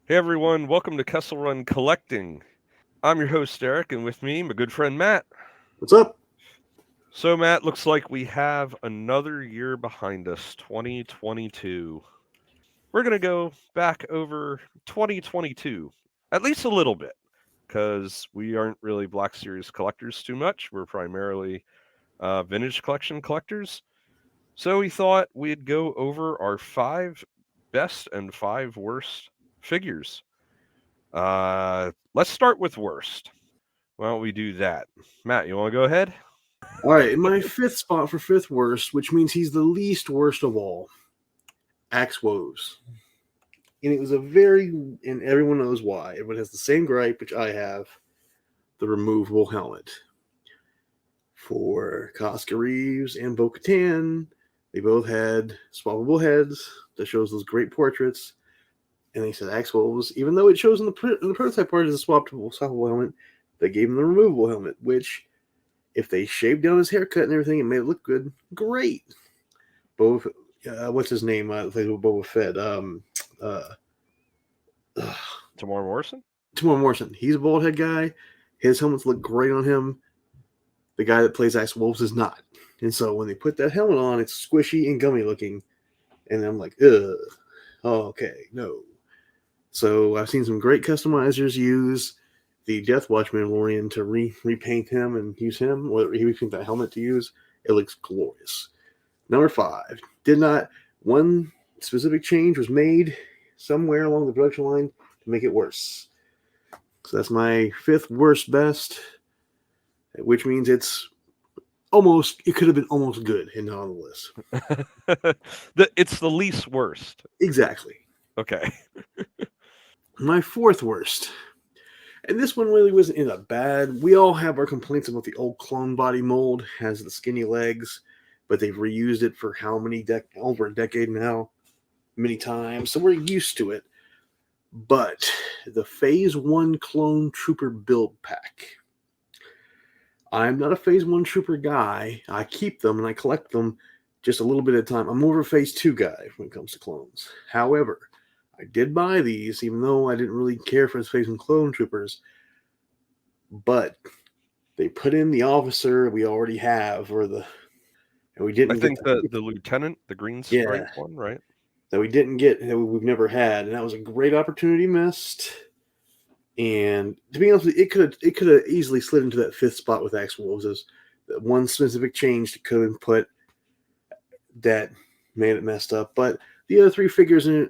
Hey everyone, welcome to Kessel Run Collecting. I'm your host Eric, and with me, my good friend Matt. What's up? So, Matt, looks like we have another year behind us, 2022. We're going to go back over 2022, at least a little bit, because we aren't really Black Series collectors too much. We're primarily vintage collection collectors. So, we thought we'd go over our five best and five worst figures. Let's start with worst. Why don't we do that? Matt, you want to go ahead? All right, in my fifth spot for fifth worst, which means he's the least worst of all, Axe Woes. And it was and everyone knows why. Everyone has the same gripe, which I have, the removable helmet. For Casca Reeves and Bo Katan, they both had swappable heads that shows those great portraits. And they said Axe Wolves, even though it shows in the prototype part as a swappable helmet, they gave him the removable helmet, which if they shaved down his haircut and everything and made it look good, great. Boba, what's his name? Plays with Boba Fett. Uh, uh, Tamar Morrison? Timor Morrison. He's a bald head guy. His helmets look great on him. The guy that plays Axe Wolves is not. And so when they put that helmet on, it's squishy and gummy looking. And I'm like, ugh. Oh, okay, no. So I've seen some great customizers use the Death Watch Mandalorian to repaint him and use him, or repaint that helmet to use. It looks glorious. Number 5. Did not one specific change was made somewhere along the production line to make it worse. So that's my fifth worst best, which means it could have been almost good and not on the list. It's the least worst. Exactly. Okay. My fourth worst. And this one really wasn't that bad. We all have our complaints about the old clone body mold, has the skinny legs, but they've reused it for how many over a decade now, many times, so we're used to it. But the Phase 1 Clone Trooper build pack. I'm not a Phase 1 Trooper guy. I keep them and I collect them just a little bit at a time. I'm more of a Phase 2 guy when it comes to clones. However, I did buy these, even though I didn't really care for the Phase 1 Clone Troopers. But they put in the officer we already have, and we I didn't get think the lieutenant, the green stripe yeah, one, right? that we didn't get, that we've never had, and that was a great opportunity missed. And to be honest with you, it could have easily slid into that fifth spot with Axe Wolves as one specific change that could have put that made it messed up. But the other three figures and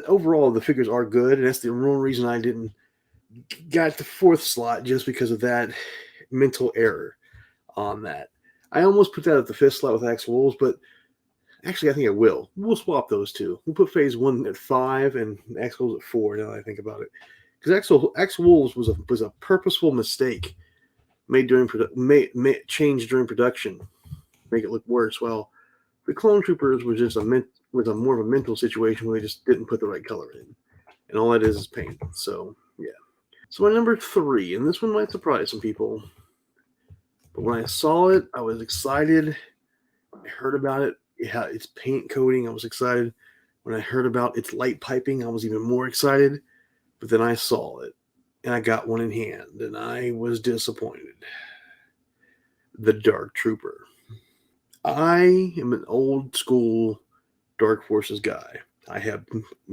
overall the figures are good, and that's the real reason I didn't got the fourth slot, just because of that mental error on that. I almost put that at the fifth slot with Axe Wolves, but actually I think I will. We'll swap those two. We'll put Phase 1 at 5 and Axe Wolves at 4. Now that I think about it, because Axe Wolves was a purposeful mistake made during changed during production, make it look worse. Well, the Clone Troopers was a more of a mental situation where they just didn't put the right color in, and all that is paint. So yeah. So my number 3, and this one might surprise some people, but when I saw it, I was excited. I heard about it. It had its paint coating. I was excited. When I heard about its light piping, I was even more excited. But then I saw it, and I got one in hand, and I was disappointed. The Dark Trooper. I am an old school Dark Forces guy. I have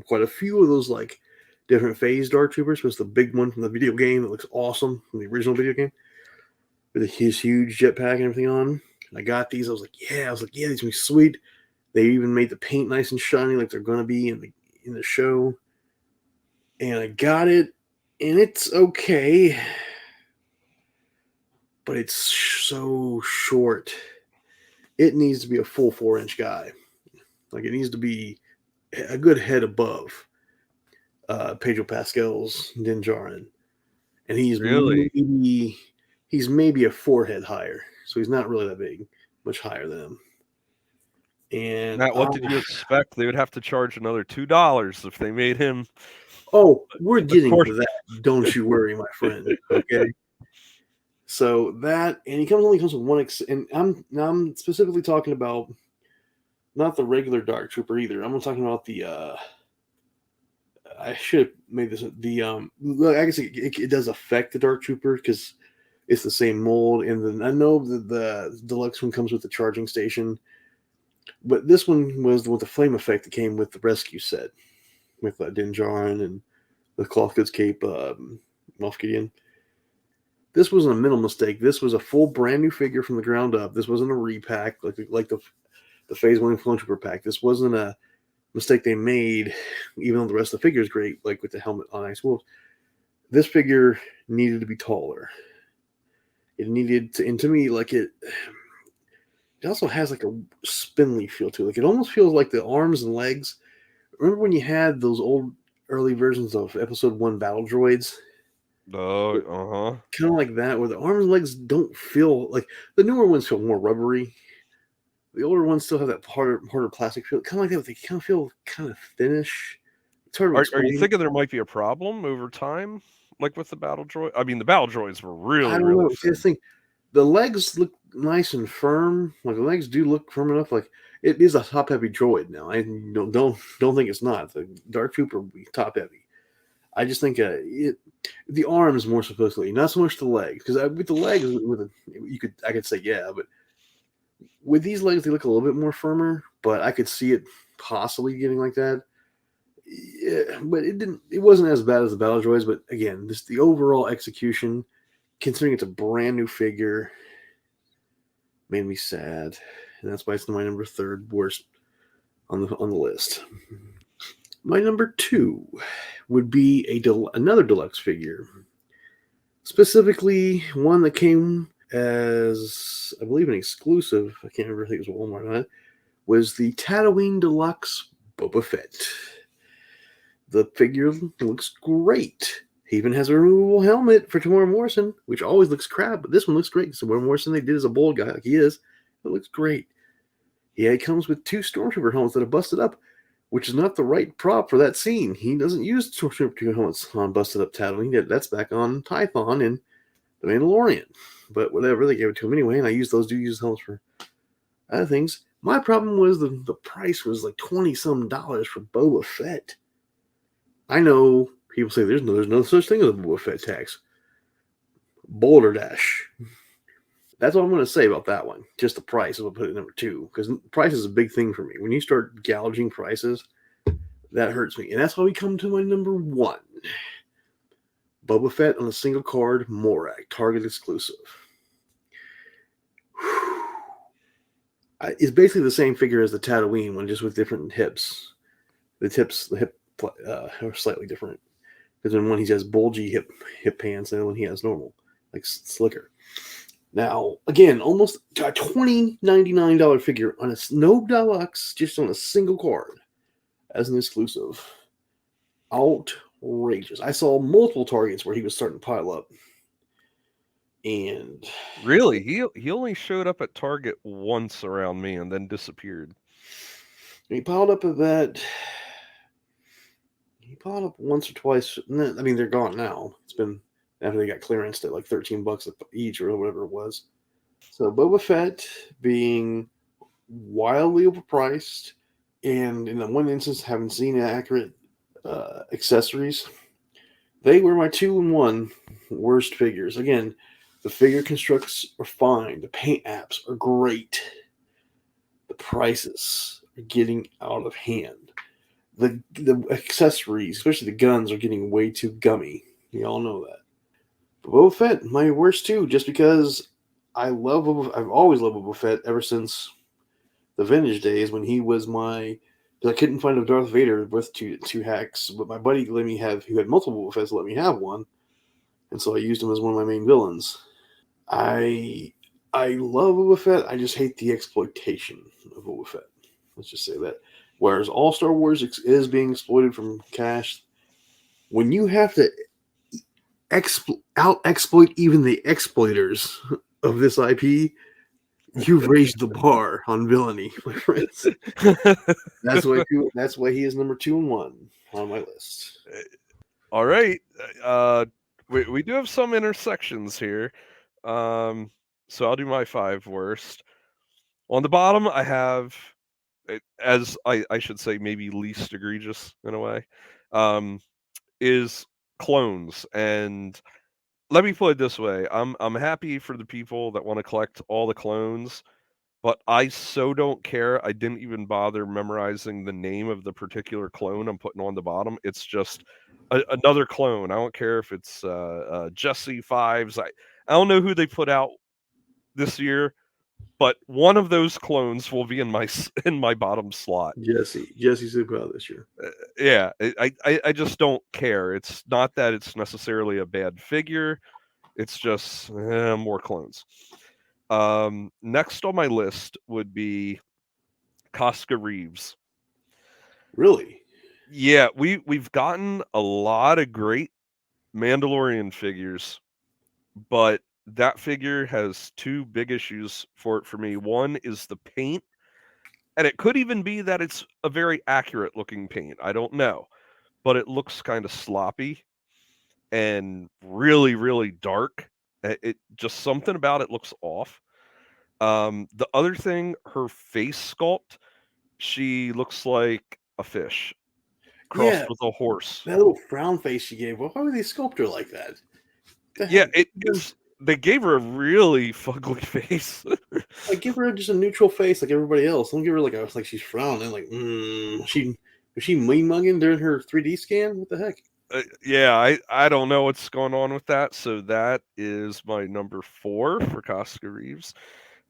quite a few of those, like, different phase Dark Troopers. Was the big one from the video game that looks awesome from the original video game with his huge jetpack and everything on. And I got these. I was like, yeah, these are sweet. They even made the paint nice and shiny, like they're gonna be in the show. And I got it, and it's okay, but it's so short. It needs to be a full 4-inch guy. Like, it needs to be a good head above Pedro Pascal's Din Djarin, and Really? he's maybe a forehead higher, so he's not really that big, much higher than him. And Matt, what did you expect? They would have to charge another $2 if they made him we're a getting course. to that. Don't you worry, my friend. Okay. So that, and he only comes with one, and I'm specifically talking about not the regular Dark Trooper either. I'm talking about the I should have made this I guess it does affect the Dark Trooper because it's the same mold, and then I know that the deluxe one comes with the charging station, but this one was with the flame effect that came with the rescue set with Din Djarin and the cloth goods cape, Moff Gideon. This wasn't a minimal mistake. This was a full brand new figure from the ground up. This wasn't a repack like the Phase One Clone Trooper pack. This wasn't a mistake they made, even though the rest of the figure is great, like with the helmet on Ice Wolves. This figure needed to be taller. It needed to, and to me, like it also has like a spindly feel to it. Like it almost feels like the arms and legs. Remember when you had those old early versions of Episode One battle droids? Oh, uh-huh. Kind of like that, where the arms and legs don't feel like the newer ones feel more rubbery. The older ones still have that harder plastic feel. Kind of like that, but they kind of feel kind of thinnish. It's hard to Are you explain. thinking there might be a problem over time, like with the battle droid? I mean, the battle droids were I really, don't really know. See, I thin. think the legs look nice and firm. Like the legs do look firm enough. Like it is a top heavy droid now. I don't think it's not. The Dark Trooper will be top heavy. I just think the arms more supposedly, not so much the legs, because with the legs, I could say yeah, but with these legs they look a little bit more firmer. But I could see it possibly getting like that. Yeah, but it didn't. It wasn't as bad as the battle droids. But again, this the overall execution, considering it's a brand new figure, made me sad, and that's why it's my number third worst on the list. My number two would be another deluxe figure, specifically one that came as I believe an exclusive. I can't remember. I think it was Walmart. On it was the Tatooine Deluxe Boba Fett. The figure looks great. He even has a removable helmet for Tamora Morrison, which always looks crap, but this one looks great. So Tamora Morrison, they did as a bold guy, like he is. It looks great. Yeah, he comes with two Stormtrooper helmets that are busted up, which is not the right prop for that scene. He doesn't use Stormtrooper helmets on busted up Tatooine. That's back on Tython and the Mandalorian. But whatever, they gave it to him anyway, and I use helmets for other things. My problem was the price was like 20 some dollars for Boba Fett. I know people say there's no such thing as a Boba Fett tax. Boulder Dash. That's all I'm going to say about that one. Just the price. I'll put it at number two because price is a big thing for me. When you start gouging prices, that hurts me, and that's why we come to my number one. Boba Fett on a single card, Morak, Target exclusive. It's basically the same figure as the Tatooine one, just with different hips. The hip are slightly different. Because in one he has bulgy hip pants, and then one he has normal, like slicker. Now, again, almost a $20.99 figure on a no deluxe, just on a single card as an exclusive. Outrageous. I saw multiple targets where he was starting to pile up, and Really? He only showed up at Target once around me and then disappeared. he piled up at that. He piled up once or twice. I mean, they're gone now. It's been after they got clearance at like $13 each or whatever it was. So Boba Fett being wildly overpriced, and in the one instance, haven't seen accurate accessories. They were my 2 and 1 worst figures. Again, the figure constructs are fine. The paint apps are great. The prices are getting out of hand. The accessories, especially the guns, are getting way too gummy. You all know that. But Boba Fett, my worst too, just because I've always loved Boba Fett ever since the vintage days when he was my. Because I couldn't find a Darth Vader with two hacks, but my buddy let me have who had multiple Boba Fett's let me have one, and so I used him as one of my main villains. I I love Boba Fett. I just hate the exploitation of Boba Fett. Let's just say that. Whereas all Star Wars is being exploited from cash, when you have to out exploit even the exploiters of this IP, you've raised the bar on villainy, my friends. That's why he is number 2 and 1 on my list. All right. We do have some intersections here. Um, so I'll do my five worst. On the bottom, I have, as I should say, maybe least egregious in a way. um, is clones. And let me put it this way: I'm happy for the people that want to collect all the clones, but I so don't care. I didn't even bother memorizing the name of the particular clone I'm putting on the bottom. It's just another clone. I don't care if it's Jesse Fives. I don't know who they put out this year, but one of those clones will be in in my bottom slot. Jesse's super out this year. Yeah, I just don't care. It's not that it's necessarily a bad figure. It's just more clones. Next on my list would be Casca Reeves. Really? Yeah, we've gotten a lot of great Mandalorian figures, but that figure has two big issues for it for me. One is the paint, and it could even be that it's a very accurate looking paint. I don't know, but it looks kind of sloppy and really really dark. It just something about it looks off. The other thing, her face sculpt, she looks like a fish crossed Yeah, with a horse. that little frown face she gave. Why would they sculpt her like that? The Yeah, heck? it's they gave her a really fugly face. Like, give her just a neutral face like everybody else. Don't give her like she's frowning. Like, she was she mean mugging during her 3D scan? What the heck? Yeah, I don't know what's going on with that. So that is my number 4 for Casca Reeves.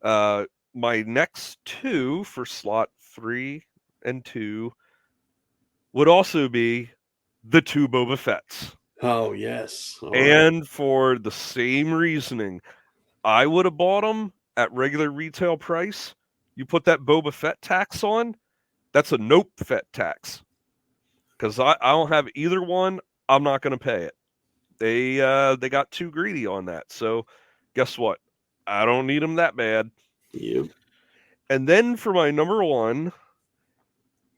Uh, my next two for slot 3 and 2 would also be the two Boba Fett's. Oh yes. All right. And for the same reasoning, I would have bought them at regular retail price. You put that Boba Fett tax on, that's a nope Fett tax. Because I don't have either one, I'm not going to pay it. They got too greedy on that. So guess what? I don't need them that bad. Yep. And then for my number one,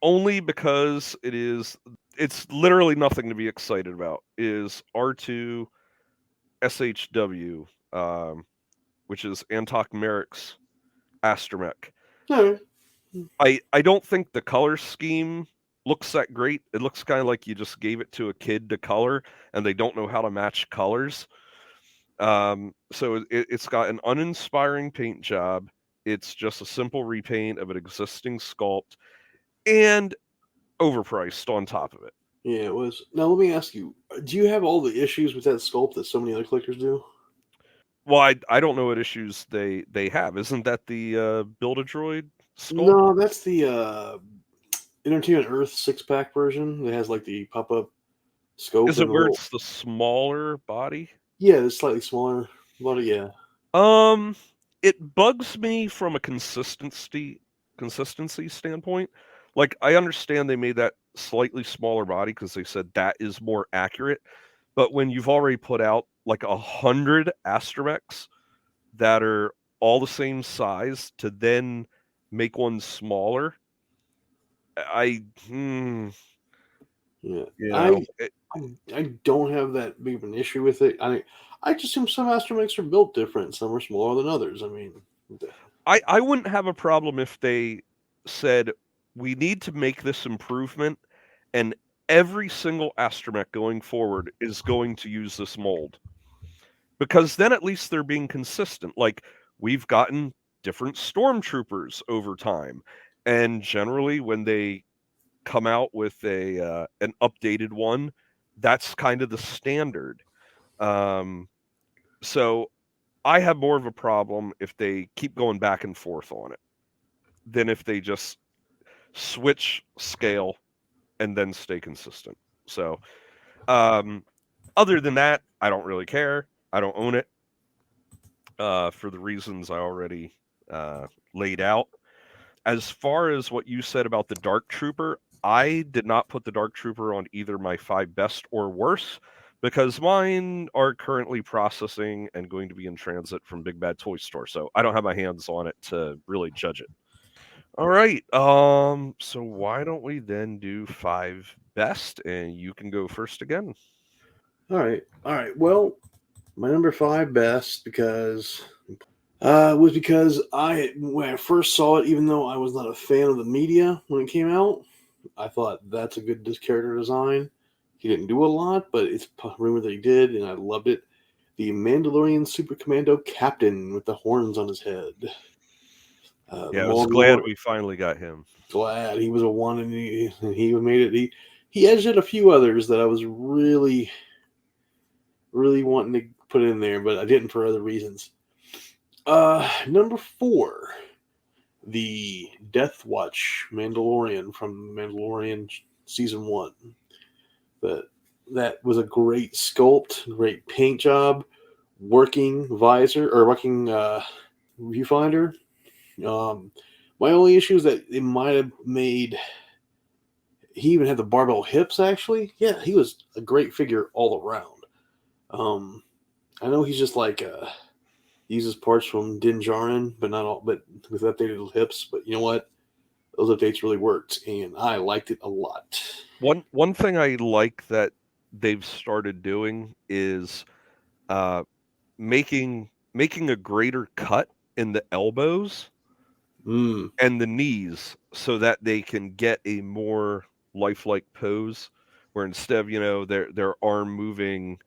only because it's literally nothing to be excited about, is R2 SHW, which is Antok Merrick's astromech. All right. I don't think the color scheme looks that great. It looks kind of like you just gave it to a kid to color and they don't know how to match colors. So it's got an uninspiring paint job. It's just a simple repaint of an existing sculpt and overpriced on top of it. Yeah, it was. Now let me ask you: do you have all the issues with that sculpt that so many other collectors do? Well, I don't know what issues they have. Isn't that the Build a Droid sculpt? No, that's the Entertainment Earth 6-pack version that has like the pop up scope Is it and the where little. it's the smaller body? Yeah, it's slightly smaller. But yeah, Um, it bugs me from a consistency standpoint. Like I understand they made that slightly smaller body because they said that is more accurate. But when you've already put out like 100 astromechs that are all the same size to then make one smaller, I yeah. you know, I I don't have that big of an issue with it. I just assume some astromechs are built different. Some are smaller than others. I mean, I wouldn't have a problem if they said we need to make this improvement and every single astromech going forward is going to use this mold. Because then at least they're being consistent. Like we've gotten different stormtroopers over time. And generally when they come out with a an updated one, that's kind of the standard. Um, so I have more of a problem if they keep going back and forth on it than if they just switch scale and then stay consistent. So, um, other than that, I don't really care. I don't own it for the reasons I already laid out. As far as what you said about the Dark Trooper, I did not put the Dark Trooper on either my 5 best or worst because mine are currently processing and going to be in transit from Big Bad Toy Store. So I don't have my hands on it to really judge it. All right. So why don't we then do 5 best and you can go first again. all right. Well, my number 5 best was because when I first saw it, even though I was not a fan of the media when it came out, I thought that's a good character design. He didn't do a lot, but it's rumored that he did, and I loved it. The Mandalorian Super Commando Captain with the horns on his head. The Yeah, I was Maul glad Lord, we finally got him. glad he was a one, and he made it. He edited a few others that I was really wanting to put in there, but I didn't for other reasons. Number 4, the Death Watch Mandalorian from Mandalorian season 1. That that was a great sculpt, great paint job, working visor or working viewfinder. Um, my only issue is that it might have made. He even had the barbell hips. Actually, yeah, he was a great figure all around. Um, I know he's just like uses parts from Din Djarin, but not all, but with updated hips. But you know what? Those updates really worked, and I liked it a lot. One thing I like that they've started doing is uh, making a greater cut in the elbows Mm, and the knees so that they can get a more lifelike pose where instead of, their arm moving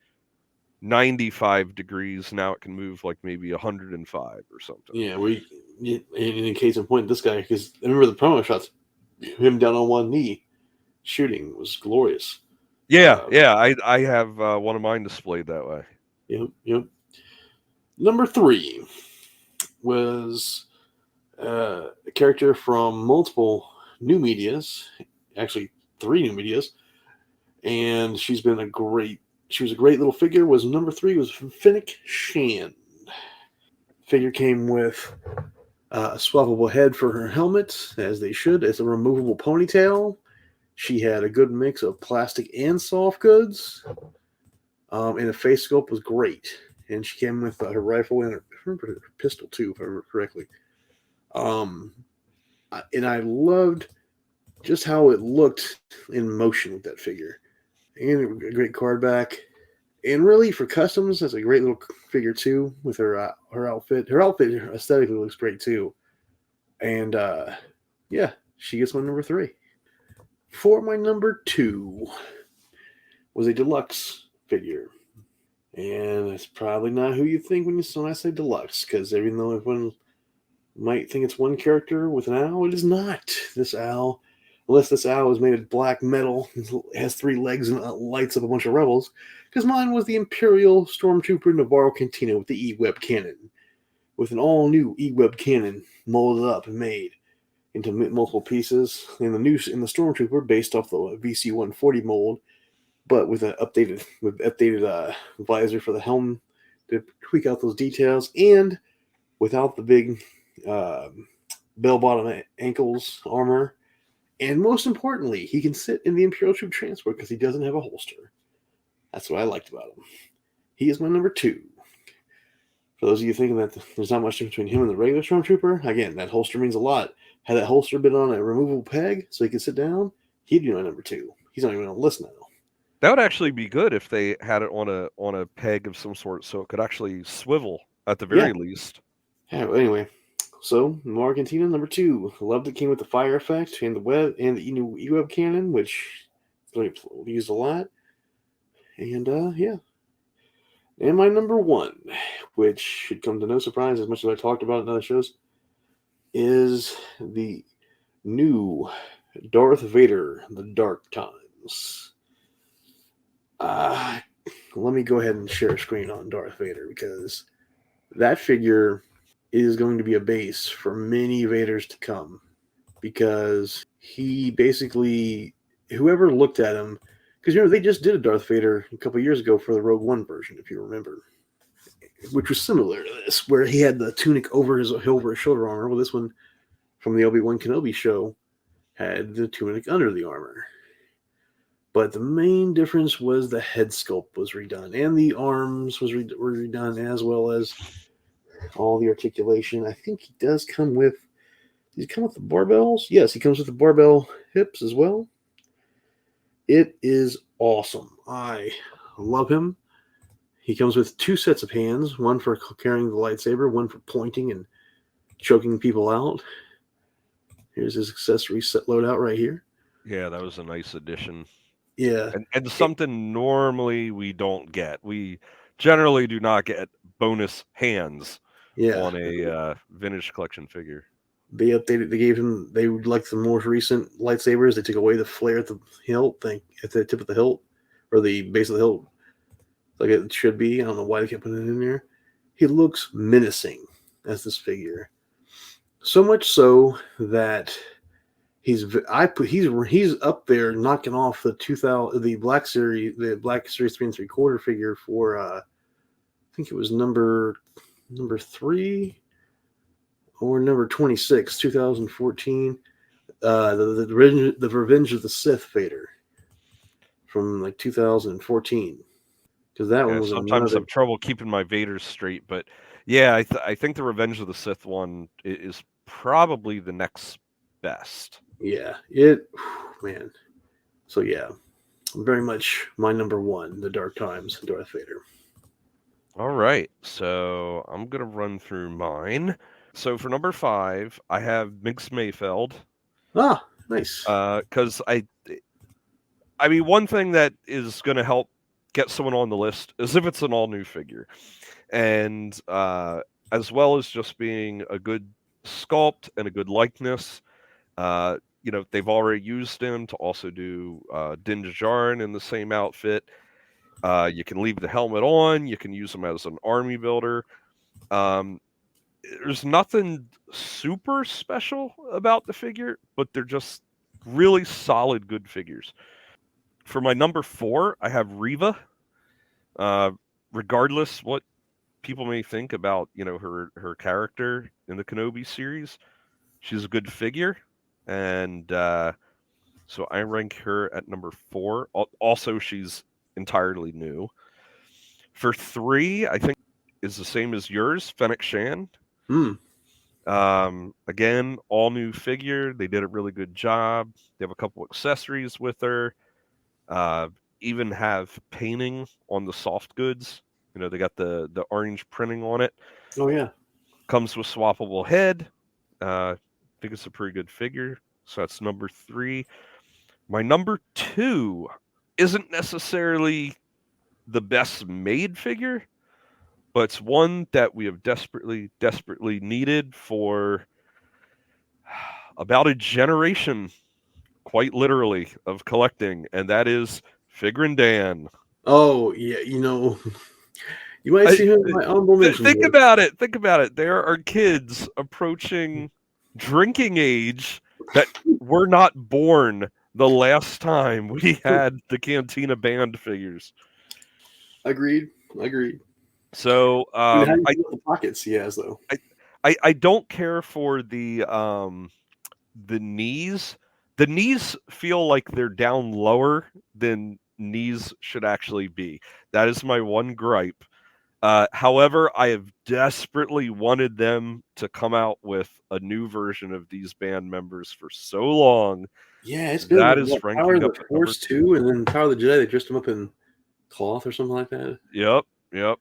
95 degrees, now it can move like maybe 105 or something. yeah, in case in point, this guy, because I remember the promo shots, him down on one knee shooting was glorious. Yeah, Uh, yeah, I have one of mine displayed that way. yep, yep. Number 3 was a character from multiple new medias, actually 3 new medias, and she was a great little figure. Was number 3 was Finnick Shan. Figure came with a swappable head for her helmet, as they should. It's a removable ponytail. She had a good mix of plastic and soft goods, and the face sculpt was great. And she came with her rifle and her pistol too, if I remember correctly. Um, and I loved just how it looked in motion with that figure, and a great card back. And really, for customs, that's a great little figure too. With her outfit, aesthetically looks great too. And yeah, she gets my number 3. For my number 2 was a deluxe figure, and it's probably not who you think when I say deluxe, because even though everyone might think it's one character with an owl, it is not. This owl, unless this owl is made of black metal, has 3 legs and lights up a bunch of rebels, because mine was the Imperial Stormtrooper Navarro Cantina with the E-Web cannon, with an all-new E-Web cannon molded up and made into multiple pieces. In the Stormtrooper, based off the VC-140 mold, but with an updated visor for the helm to tweak out those details, and without the big uh, bell bottom ankles armor. And most importantly, he can sit in the Imperial Troop transport because he doesn't have a holster. That's what I liked about him. He is my number 2. For those of you thinking that there's not much difference between him and the regular Stormtrooper, again, that holster means a lot. Had that holster been on a removable peg so he could sit down, he'd be my number 2. He's not even on the list now. That would actually be good if they had it on a peg of some sort so it could actually swivel at the Yeah. very least. Yeah, well, anyway, so Argentina number 2. Loved it, came with the fire effect and the web and the new E-web cannon, which we used a lot. And yeah, and my number 1, which should come to no surprise as much as I talked about it in other shows, is the new Darth Vader: The Dark Times. Uh, Let me go ahead and share a screen on Darth Vader, because that figure is going to be a base for many Vaders to come, because he basically, whoever looked at him, because they just did a Darth Vader a couple years ago for the Rogue One version, if you remember, which was similar to this, where he had the tunic over his shoulder armor. Well, this one from the Obi-Wan Kenobi show had the tunic under the armor. But the main difference was the head sculpt was redone, and the arms were redone, as well as all the articulation. I think he does come with. Does he come with the barbells? Yes, he comes with the barbell hips as well. It is awesome. I love him. He comes with 2 sets of hands, one for carrying the lightsaber, one for pointing and choking people out. Here's his accessory set loadout right here. Yeah, that was a nice addition. Yeah, and it, something normally we don't get. We generally do not get bonus hands yeah. on a vintage collection figure. They updated. They gave him. They would like the more recent lightsabers. They took away the flare at the hilt thing, at the tip of the hilt, or the base of the hilt, like it should be. I don't know why they kept putting it in there. He looks menacing as this figure. So much so that he's up there knocking off the 2000 the Black Series 3 3/4 figure for I think it was number 3 or number 26, 2014. The Revenge of the Sith Vader from like 2014, because that one Yeah, was sometimes I another. have trouble keeping my Vaders straight, but yeah, I think the Revenge of the Sith one is probably the next best. Yeah, man. So yeah, very much my number one, the Dark Times, Darth Vader. All right, so I'm gonna run through mine. So for number 5, I have Minx Mayfeld, Ah, nice. because I mean, one thing that is gonna help get someone on the list is if it's an all new figure, and as well as just being a good sculpt and a good likeness. They've already used him to also do Din Djarin in the same outfit. You can leave the helmet on. You can use him as an army builder. Um, there's nothing super special about the figure, but they're just really solid, good figures. For my number 4, I have Riva. Uh, Regardless what people may think about her character in the Kenobi series, she's a good figure, and so I rank her at number 4. Also, she's entirely new. For 3, I think is the same as yours, Fennec Shan. Hmm. Again, all new figure. They did a really good job. They have a couple accessories with her. Uh, Even have painting on the soft goods. They got the orange printing on it. Oh yeah. Comes with swappable head. I think it's a pretty good figure. So that's number 3. My number 2 isn't necessarily the best made figure, but it's one that we have desperately, desperately needed for about a generation, quite literally, of collecting, and that is Figrin Dan. Oh yeah. You might I, see him in my honorable mentions think list. about it. Think about it. There are kids approaching drinking age that were not born the last time we had the Cantina band figures. Agreed. Agreed. So I mean, how do you feel about the pockets he has though? I, I don't care for the knees. The knees feel like they're down lower than knees should actually be. That is my one gripe. However, I have desperately wanted them to come out with a new version of these band members for so long. Yeah, it's been That like is what Power of ranking the up at number Force 2, 2. and then Power of the Jedi. They dressed him up in cloth or something like that. Yep, yep.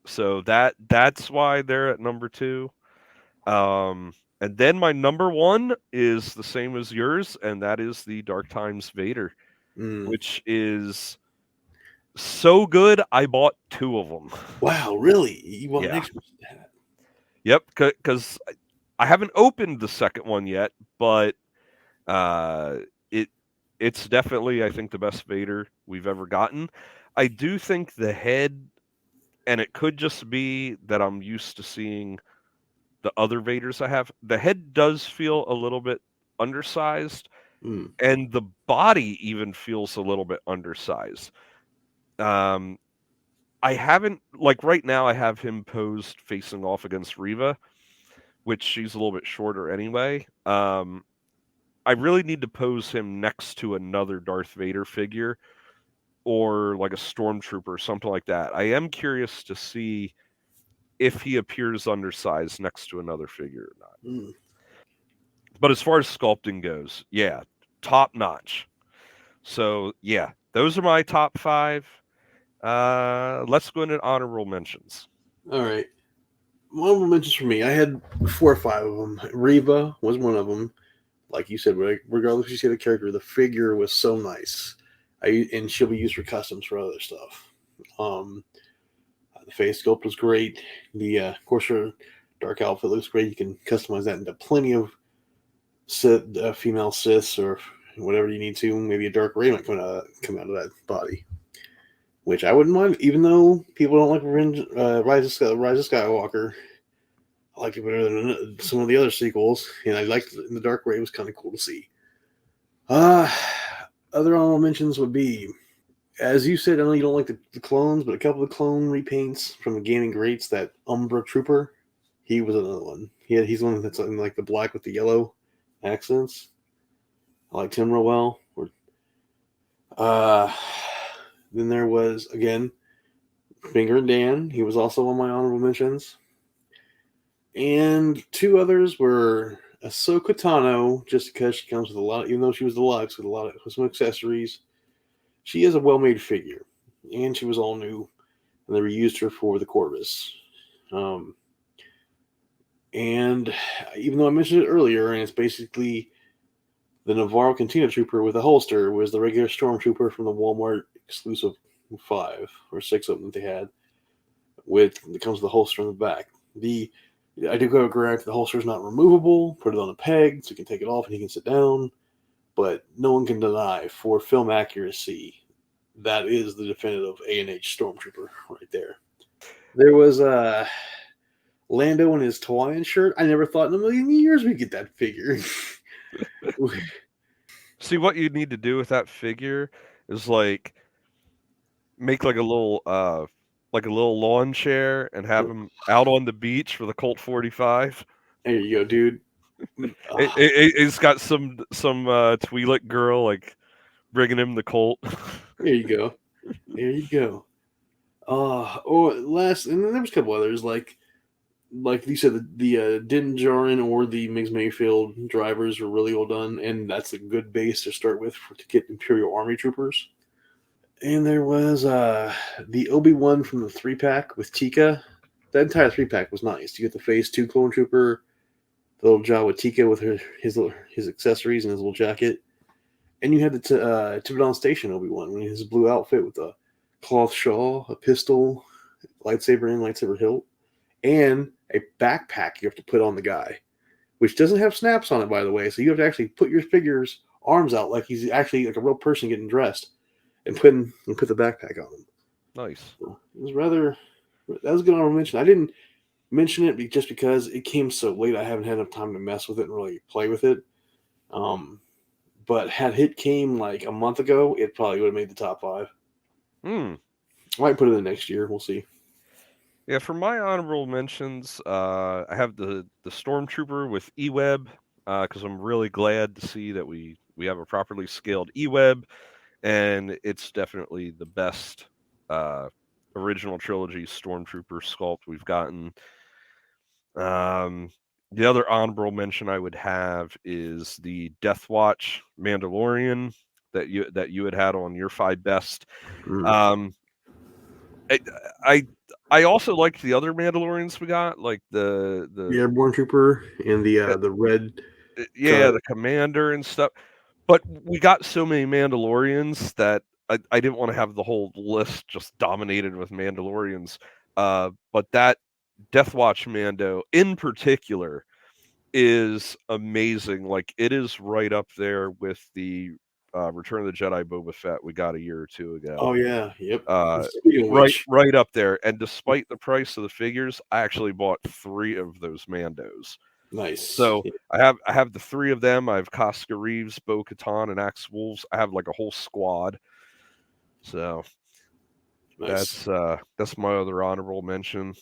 So that's why they're at number 2. And then my number 1 is the same as yours, and that is the Dark Times Vader, Mm. which is so good. I bought 2 of them. Wow, really? You want an Yeah. extra? Yep. Because I haven't opened the second one yet, but uh, it it's definitely, I think, the best Vader we've ever gotten. I do think the head, and it could just be that I'm used to seeing the other Vaders I have. The head does feel a little bit undersized, Mm. and the body even feels a little bit undersized. Um, I haven't, like, right now I have him posed facing off against Riva, which she's a little bit shorter anyway. I really need to pose him next to another Darth Vader figure or like a stormtrooper or something like that. I am curious to see if he appears undersized next to another figure or not. Mm. But as far as sculpting goes, yeah, top notch. So yeah, those are my top 5. Let's go into honorable mentions. All right. Honorable mentions for me. I had 4 or 5 of them. Reva was one of them. Like you said, regardless if you see the character, the figure was so nice. And she'll be used for customs for other stuff. Um, the face sculpt was great. The of course her dark outfit looks great. You can customize that into plenty of female cis or whatever you need to. Maybe a dark ray might come out of that body, which I wouldn't mind. Even though people don't like Rise of Skywalker, I liked it better than some of the other sequels, and I liked it. The dark ray was kind of cool to see. Uh Other honorable mentions would be, as you said, I know you don't like the clones, but a couple of clone repaints from the gaming greats. That Umbra Trooper, he was another one. He's one that's in like the black with the yellow accents. I liked him real well. Uh, then there was again Finger and Dan. He was also on my honorable mentions. And two others were Ahsoka Tano, just because she comes with a lot, even though she was deluxe with a lot of with some accessories. She is a well-made figure, and she was all new, and they reused her for the Corvus. Um, and even though I mentioned it earlier, and it's basically the Navarro Cantina Trooper with a holster was the regular Stormtrooper from the Walmart exclusive 5 or 6 of them that they had. With it comes with a holster on the back. I do go grant the holster is not removable. Put it on a peg so you can take it off and he can sit down. But no one can deny, for film accuracy, that is the definitive A&H Stormtrooper right there. There was Lando in his Hawaiian shirt. I never thought in a million years we'd get that figure. See, what you need to do with that figure is like make like a little lawn chair and have him out on the beach with a Colt 45. There you go, dude. It's got some Twi'lek girl like bringing him the Colt. There you go. There you go. Last, and then there was a couple others like you said, the Din Djarin or the Migs Mayfield drivers were really well done, and that's a good base to start with to get Imperial Army troopers. And there was the Obi-Wan from the 3-pack with Tika. That entire 3-pack was nice. You get the Phase 2 clone trooper, the little Jawa Tika with his accessories and his little jacket, and you had the Tibetan Station Obi-Wan in his blue outfit with a cloth shawl, a pistol, lightsaber in, lightsaber hilt, and a backpack you have to put on the guy, which doesn't have snaps on it, by the way. So you have to actually put your figure's arms out like he's actually like a real person getting dressed, and put the backpack on him. Nice. So it was rather that was a good honorable mention. I didn't mention it just because it came so late. I haven't had enough time to mess with it and really play with it. Um, but had it came like a month ago, it probably would have made the top 5. Hmm. I might put it in next year. We'll see. Yeah, for my honorable mentions, I have the Stormtrooper with E-Web because I'm really glad to see that we have a properly scaled E-Web, and it's definitely the best uh, original trilogy Stormtrooper sculpt we've gotten. Um, the other honorable mention I would have is the Death Watch Mandalorian that you had on your 5 best. Mm. Um, I, I I also liked the other Mandalorians we got, like The Airborne Trooper and uh, the red yeah, cut. the commander and stuff. But we got so many Mandalorians that I didn't want to have the whole list just dominated with Mandalorians. But that Death Watch Mando in particular is amazing. Like it is right up there with the Return of the Jedi Boba Fett we got a year or two ago. Oh yeah, yep. Uh, Speaking of right, which, right up there. And despite the price of the figures, I actually bought 3 of those Mandos. nice. So I have the 3 of them. I have Casca Reeves, Bo Katan, and Axe Wolves. I have like a whole squad. So Nice. that's my other honorable mention.